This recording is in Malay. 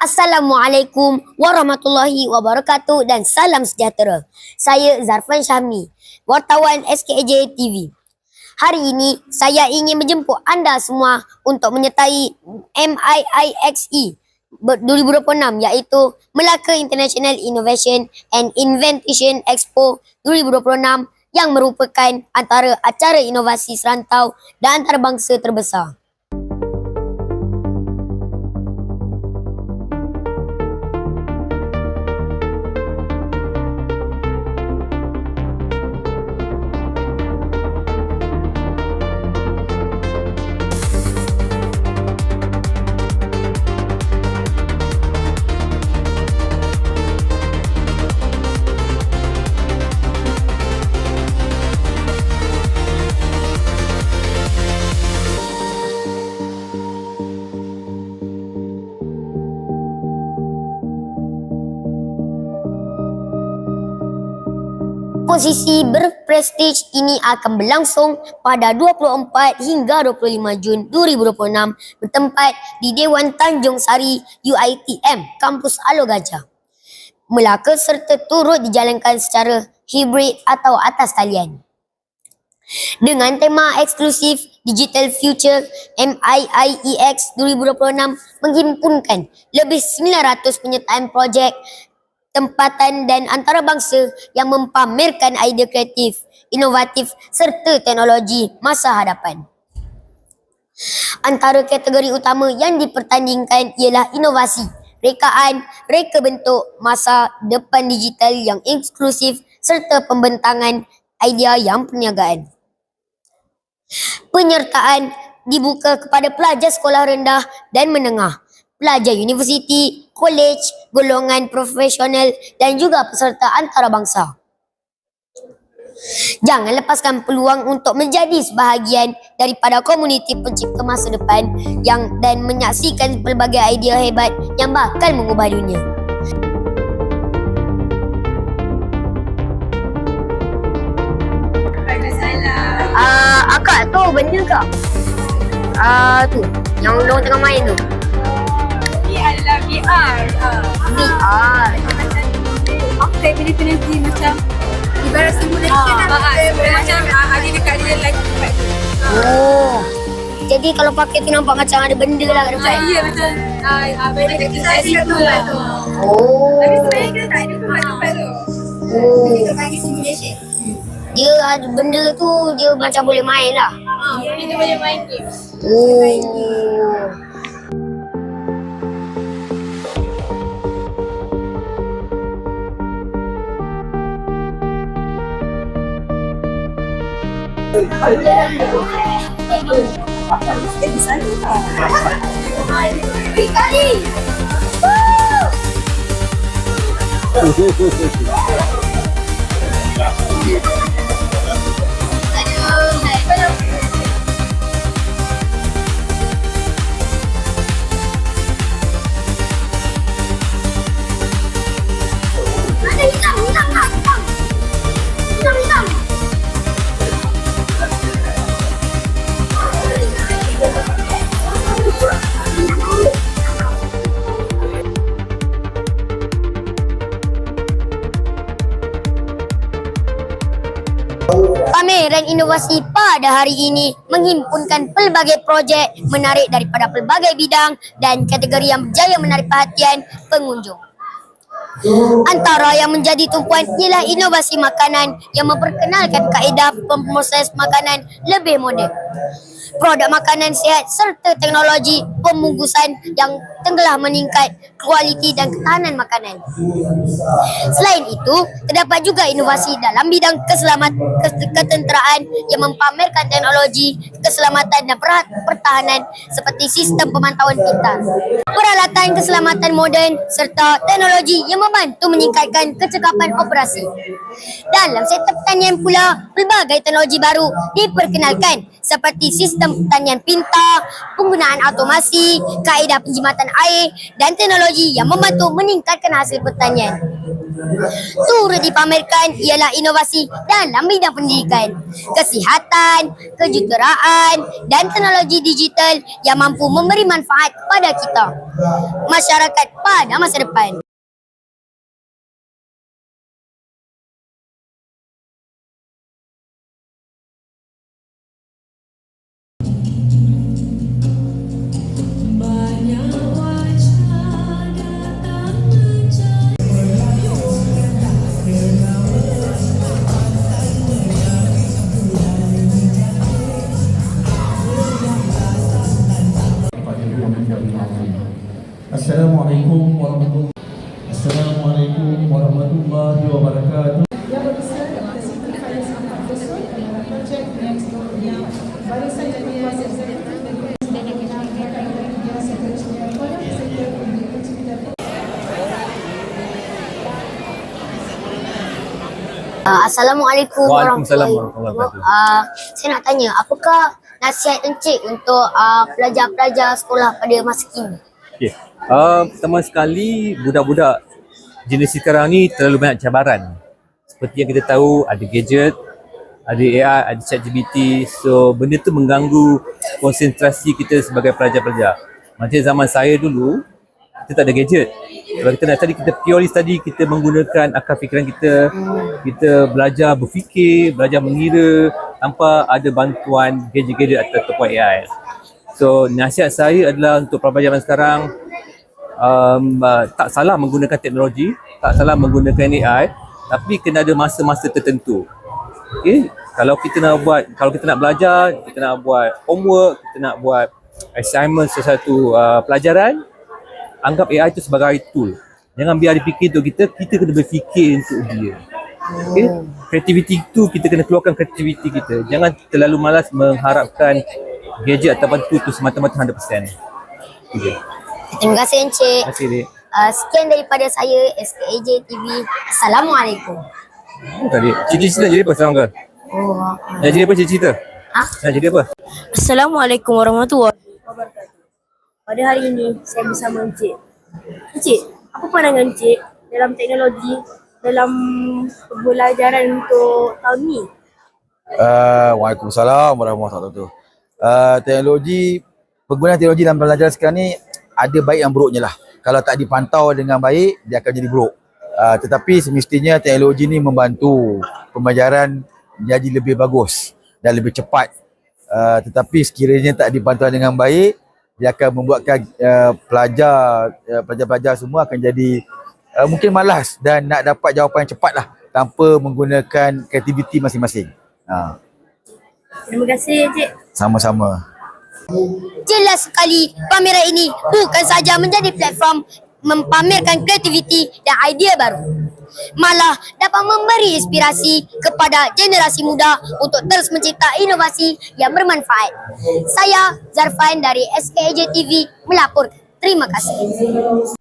Assalamualaikum warahmatullahi wabarakatuh dan salam sejahtera. Saya Zarfan Syahmi, wartawan SKJ TV. Hari ini saya ingin menjemput anda semua untuk menyertai MIIXE 2026 iaitu Melaka International Innovation and Invention Expo 2026 yang merupakan antara acara inovasi serantau dan antarabangsa terbesar. Posisi berprestij ini akan berlangsung pada 24 hingga 25 Jun 2026 bertempat di Dewan Tanjung Sari UiTM, Kampus Alor Gajah, Melaka serta turut dijalankan secara hibrid atau atas talian. Dengan tema eksklusif Digital Future, MIIEX 2026 menghimpunkan lebih 900 penyertaan projek tempatan dan antarabangsa yang mempamerkan idea kreatif, inovatif serta teknologi masa hadapan. Antara kategori utama yang dipertandingkan ialah inovasi, reka bentuk masa depan digital yang inklusif serta pembentangan idea yang perniagaan. Penyertaan dibuka kepada pelajar sekolah rendah dan menengah, pelajar universiti, kolej, golongan profesional dan juga peserta antarabangsa. Jangan lepaskan peluang untuk menjadi sebahagian daripada komuniti pencipta masa depan dan menyaksikan pelbagai idea hebat yang bakal mengubah dunia. Akak tu benda ke? Tu yang orang tengah main tu. Adalah VR. VR. Apa benda tu nanti macam ibarat simulation macam ada dekat real life tempat tu. Oh. Jadi kalau pakai tu nampak macam ada benda lah kat depan. Ya macam benda dekat situ lah tu. Oh. Tapi sebenarnya kita tak ada tempat tempat tu. Oh. Kita panggil simulation. Dia ada benda tu dia macam boleh main lah. Kita boleh main game. Oh. Pameran inovasi pada hari ini menghimpunkan pelbagai projek menarik daripada pelbagai bidang dan kategori yang berjaya menarik perhatian pengunjung. Antara yang menjadi tumpuan ialah inovasi makanan yang memperkenalkan kaedah pemproses makanan lebih moden, produk makanan sihat serta teknologi pembungkusan yang tengah meningkat kualiti dan ketahanan makanan. Selain itu, terdapat juga inovasi dalam bidang ketenteraan yang mempamerkan teknologi keselamatan dan pertahanan seperti sistem pemantauan pintar, peralatan keselamatan moden serta teknologi yang membantu meningkatkan kecekapan operasi. Dalam sektor pertanian pula, pelbagai teknologi baru diperkenalkan seperti sistem pertanian pintar, penggunaan automasi, kaedah penjimatan air dan teknologi yang membantu meningkatkan hasil pertanian. Turut dipamerkan ialah inovasi dalam bidang pendidikan, kesihatan, kejuruteraan dan teknologi digital yang mampu memberi manfaat kepada kita, masyarakat pada masa depan. Assalamualaikum warahmatullahi wabarakatuh. Assalamualaikum Waalaikumsalam warahmatullahi warahmatullahi wabarakatuh. Saya nak tanya, apakah nasihat Encik untuk pelajar-pelajar sekolah pada masa kini? Okay. Pertama sekali, budak-budak generasi sekarang ni terlalu banyak cabaran. Seperti yang kita tahu, ada gadget, ada AI, ada ChatGPT. So, benda tu mengganggu konsentrasi kita sebagai pelajar-pelajar. Macam zaman saya dulu, kita tak ada gadget. Kalau kita nak study, kita purely study, kita menggunakan akal fikiran kita. Kita belajar berfikir, belajar mengira tanpa ada bantuan gadget-gadget ataupun AI. So, nasihat saya adalah untuk pelajar zaman sekarang, tak salah menggunakan teknologi, tak salah menggunakan AI, tapi kena ada masa-masa tertentu. Okay? Kalau kita nak belajar, kita nak buat homework, kita nak buat assignment sesuatu pelajaran, anggap AI itu sebagai tool. Jangan biar dia fikir untuk kita kena berfikir untuk dia. Okay? Kreativiti itu, kita kena keluarkan kreativiti kita. Jangan terlalu malas mengharapkan gadget ataupun tool tu semata-mata 100%. Okay. Terima kasih Encik. Terima kasih, Dek. Sekian daripada saya, SKAJ TV. Assalamualaikum. Tadi, cita-cita nak jadi apa sekarang kau? Nak jadi apa cita-cita? Nak jadi apa? Assalamualaikum warahmatullahi wabarakatuh. Pada hari ini saya bersama Encik. Encik, apa pandangan Encik dalam teknologi dalam pembelajaran untuk tahun ni? Waalaikumsalam warahmatullahi wabarakatuh. Penggunaan teknologi dalam pembelajaran sekarang ni ada baik dan buruknya lah. Kalau tak dipantau dengan baik, dia akan jadi buruk. Tetapi semestinya teknologi ni membantu pembelajaran jadi lebih bagus dan lebih cepat. Tetapi sekiranya tak dipantau dengan baik, dia akan membuatkan pelajar-pelajar semua akan jadi mungkin malas dan nak dapat jawapan yang cepat lah tanpa menggunakan kreativiti masing-masing. Terima kasih Encik. Sama-sama. Jelas sekali, pameran ini bukan saja menjadi platform mempamerkan kreativiti dan idea baru, malah dapat memberi inspirasi kepada generasi muda untuk terus mencipta inovasi yang bermanfaat. Saya Zarfan dari SKAJ TV melapor. Terima kasih.